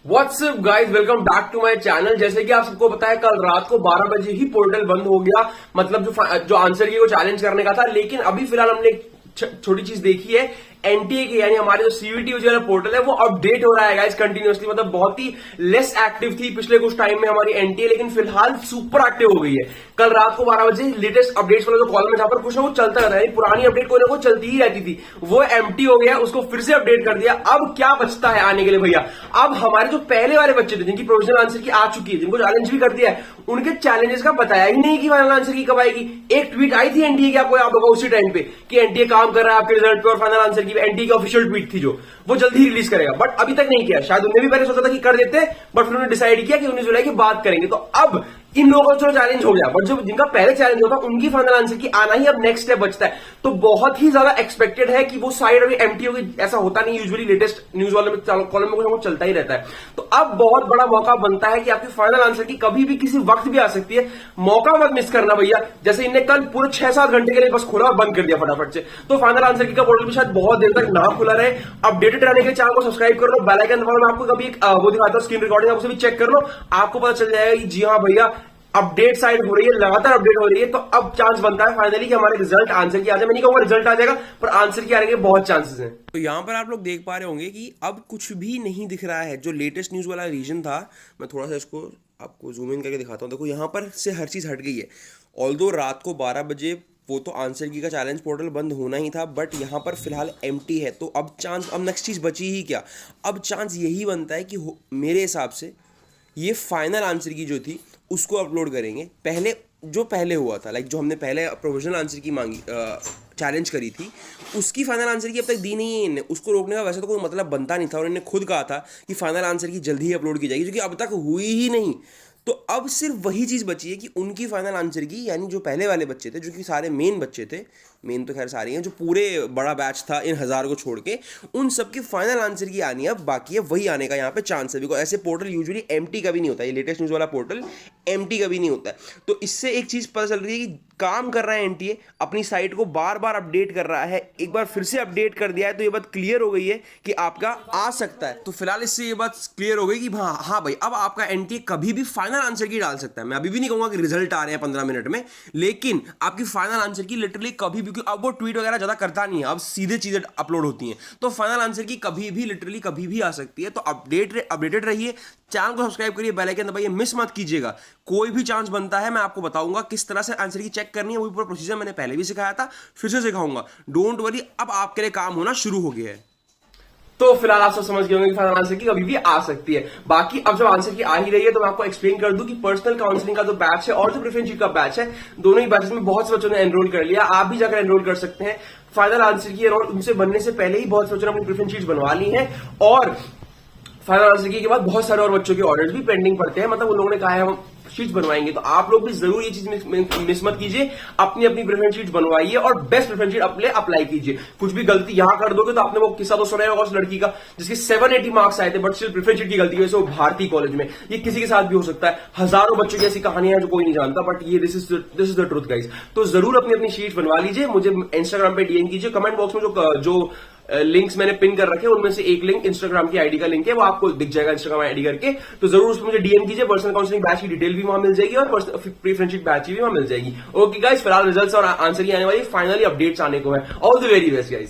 WhatsApp guys, welcome back to my channel. जैसे कि आप सबको पता है, कल रात को 12 बजे ही पोर्टल बंद हो गया, मतलब जो आंसर की को चैलेंज करने का था। लेकिन अभी फिलहाल हमने एक छोटी चीज देखी है, एनटीए के यानी हमारे जो सीवीटी जो है पोर्टल है वो अपडेट हो रहा है गाइस कंटिन्यूअसली। मतलब बहुत ही लेस एक्टिव थी पिछले कुछ टाइम में हमारी एनटीए, लेकिन फिलहाल सुपर एक्टिव हो गई है। कल रात को 12 बजे लेटेस्ट अपडेट्स वाला जो कॉलम है जहां पर कुछ ना कुछ चलता रहता है, पुरानी अपडेट कोई ना कोई चलती ही रहती थी, वो एम्प्टी हो गया, उसको फिर से अपडेट कर दिया। अब क्या बचता है आने के लिए भैया? अब हमारे जो पहले वाले बच्चे थे जिनकी प्रोविजनल आंसर की आ चुकी है, जिनको चैलेंज भी कर दिया है, उनके चैलेंजेस का बताया ही नहीं कि फाइनल आंसर की कब आएगी। एक ट्वीट आई थी एनटीए की, आपको याद होगा उसी टाइम पे, कि एनटीए काम कर रहा है आपके रिजल्ट पे, और फाइनल आंसर की एनटीए की ऑफिशियल ट्वीट थी जो वो जल्दी ही रिलीज करेगा, बट अभी तक नहीं किया। शायद उन्हें भी पहले सोचा था कि कर देते, बट फिर उन्होंने डिसाइड किया कि 19 जुलाई की बात करेंगे। तो अब इन लोगों का चलो चैलेंज हो गया, बट जो जिनका पहले चैलेंज होता उनकी फाइनल आंसर की आना ही अब नेक्स्ट स्टेप बचता है। तो बहुत ही ज्यादा एक्सपेक्टेड है कि वो साइड अभी एम्प्टी होगी। ऐसा होता नहीं, यूजुअली लेटेस्ट न्यूज वाले में कॉलम में कुछ चलता ही रहता है। तो अब बहुत बड़ा मौका बनता है कि आपकी फाइनल आंसर की कभी भी किसी वक्त भी आ सकती है। मौका मत मिस करना भैया। जैसे इन्हें कल पूरे 6-7 घंटे के लिए बस खोला और बंद कर दिया फटाफट से, तो फाइनल आंसर की का पोर्टल भी शायद बहुत देर तक ना खुला रहे। अपडेटेड रहने के लिए चैनल को सब्सक्राइब कर लो, बेल आइकन दबाओ। मैं आपको कभी वो दिखाता हूं स्क्रीन रिकॉर्डिंग, आप उसे भी चेक कर लो, आपको पता चल जाएगा कि जी हाँ भैया अपडेट साइड हो रही है, लगातार अपडेट हो रही है। तो अब चांस बनता है फाइनली कि हमारे रिजल्ट आंसर की आ जाए। मैं नहीं कहूंगा रिजल्ट आ जाएगा, पर आंसर की आने के बहुत चांसेस हैं। तो यहाँ पर आप लोग देख पा रहे होंगे कि अब कुछ भी नहीं दिख रहा है। जो लेटेस्ट न्यूज़ वाला रीजन था, मैं थोड़ा सा इसको आपको जूम इन करके दिखाता हूँ। देखो यहाँ पर से हर चीज़ हट गई है। ऑल्दो रात को 12 बजे वो तो आंसर की का चैलेंज पोर्टल बंद होना ही था, बट यहाँ पर फिलहाल एम्प्टी है। तो अब चांस, अब नेक्स्ट चीज़ बची ही क्या? अब चांस यही बनता है कि मेरे हिसाब से ये फाइनल आंसर की जो थी उसको अपलोड करेंगे। पहले हुआ था, लाइक जो हमने पहले प्रोविजनल आंसर की मांगी चैलेंज करी थी, उसकी फाइनल आंसर की अब तक दी नहीं है इन्हें। उसको रोकने का वैसे तो कोई मतलब बनता नहीं था, और इन्हें खुद कहा था कि फाइनल आंसर की जल्दी ही अपलोड की जाएगी, जो कि अब तक हुई ही नहीं। तो अब सिर्फ वही चीज़ बची है कि उनकी फाइनल आंसर की, यानी जो पहले वाले बच्चे थे, जो कि सारे मेन बच्चे थे, मेन तो खैर सारे हैं, जो पूरे बड़ा बैच था इन 1000 को छोड़ के, उन सबकी फाइनल आंसर की आनी है। अब बाकी है वही आने का यहाँ पे चांस है। बिकॉज ऐसे पोर्टल यूजुअली एम्प्टी कभी नहीं होता, ये लेटेस्ट न्यूज़ वाला पोर्टल एम्प्टी कभी नहीं होता है। तो इससे एक चीज़ पता चल रही है कि काम कर रहा है एनटीए, अपनी साइट को बार बार अपडेट कर रहा है। एक बार फिर से अपडेट कर दिया है, तो ये बात क्लियर हो गई है कि आपका आ सकता है। तो फिलहाल इससे ये बात क्लियर हो गई कि हाँ भाई, अब आपका एनटीए कभी भी फाइनल आंसर की डाल सकता है। मैं अभी भी नहीं कहूंगा कि रिजल्ट आ रहे हैं 15 मिनट में, लेकिन आपकी फाइनल आंसर की लिटरली कभी भी, क्योंकि अब वो ट्वीट वगैरह ज्यादा करता नहीं है, अब सीधे चीजें अपलोड होती हैं। तो फाइनल आंसर की कभी भी, लिटरली कभी भी आ सकती है। तो अपडेटेड रहिए, चैनल को सब्सक्राइब करिए, बेल आइकन दबाइए, मिस मत कीजिएगा। कोई भी चांस बनता है मैं आपको बताऊंगा किस तरह से आंसर की चेक करनी है। वो पूरा प्रोसीजर मैंने पहले भी सिखाया था, फिर से सिखाऊंगा। डोंट वरी, अब आपके लिए काम होना शुरू हो गया है। तो फिलहाल आप सब समझ गए होंगे कि फाइनल आंसर की कभी भी आ सकती है। बाकी अब जब आंसर की आ ही रही है, तो मैं आपको एक्सप्लेन कर दूं कि पर्सनल काउंसलिंग का जो बैच है और जो प्रेफरेंस शीट का बैच है, दोनों ही बैचेस में बहुत से बच्चों ने एनरोल कर लिया। आप भी जाकर एनरोल कर सकते हैं। फाइनल आंसर की और उनसे बनने से पहले ही बहुत से बच्चों ने अपनी प्रेफरेंस शीट बनवा ली है, और फाइनल आंसर की के बाद बहुत सारे और बच्चों के ऑर्डर्स भी पेंडिंग पड़ते हैं। मतलब उन लोगों ने कहा है हम शीट्स बनवाएंगे। तो आप लोग भी जरूर ये चीज मिस मत कीजिए, अपनी अपनी प्रेफरेंस शीट बनवाइए और बेस्ट प्रेफरेंस शीट अप्लाई कीजिए। कुछ भी गलती यहां कर दोगे तो आपने वो किस्सा तो सुना होगा उस लड़की का जिसके 780 मार्क्स आए थे, बट सिर्फ प्रेफरेंस शीट की गलती वजह से वो भारती कॉलेज में। ये किसी के साथ भी हो सकता है। हजारों बच्चों की ऐसी कहानियां जो कोई नहीं जानता, बट ये this is the truth guys. तो जरूर अपनी अपनी शीट बनवा लीजिए, मुझे इंस्टाग्राम पे डीएम कीजिए। कमेंट बॉक्स में जो लिंक्स मैंने पिन कर रखे हैं, उनमें से एक लिंक इंस्टाग्राम की आईडी का लिंक है, वो आपको दिख जाएगा इंस्टाग्राम आईडी करके। तो जरूर उसमें मुझे डीएम कीजिए। पर्सनल काउंसलिंग बैच की डिटेल भी वहां मिल जाएगी, और प्रेफरेंस शीट बैच भी वहां मिल जाएगी। ओके गाइस, फिलहाल रिजल्ट्स और आंसर की आने वाली फाइनली अपडेट्स आने को है। All the very best guys.